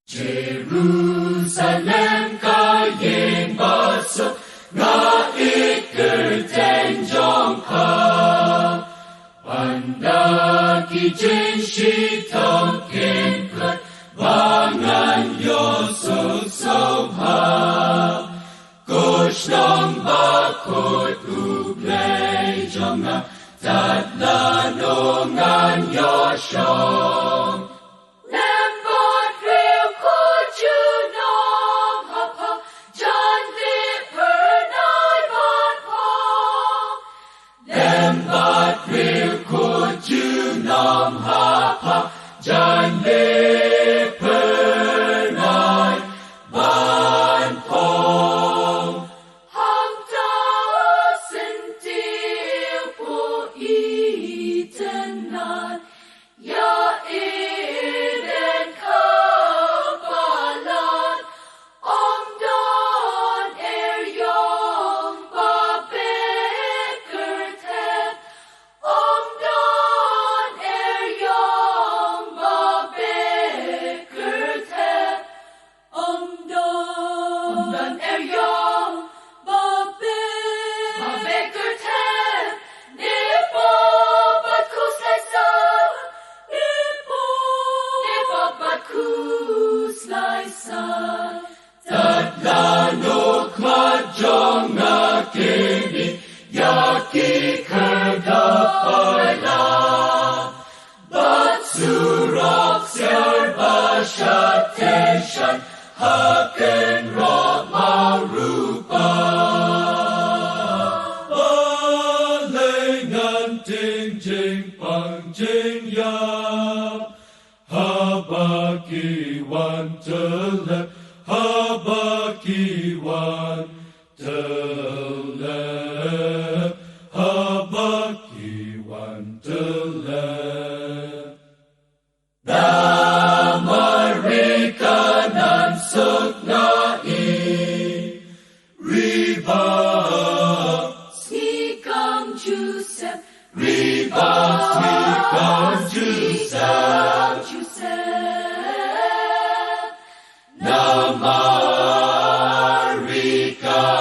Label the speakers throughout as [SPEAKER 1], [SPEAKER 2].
[SPEAKER 1] Jerusalem kayen basok nga iker tenjong ka pandaki jen shitong kenkut bangan yosok sobha koshnong bakot ublay jonga tatlanongan yoshong Nam hapa jan le pernai ban pong hang ta sentil po itenan ya eden kapalan om don yong ba beker ten om don yong ba beker ten om don yong ba beker ten nipo bat kus laisa nipo bat kus laisa tatlanok majong akini yaki kerdapala bat surok siar basyateshan haken roh marupa balengan ting jing pang jing yap habakiwan telep habakiwan telep habakiwan telep Namarikanan suknai riba Sikam Joseph riba Sikam Joseph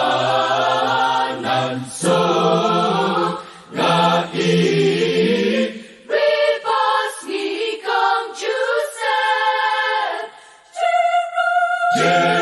[SPEAKER 1] Namarikanan suknai Ribas Nikam Joseph Jerusalem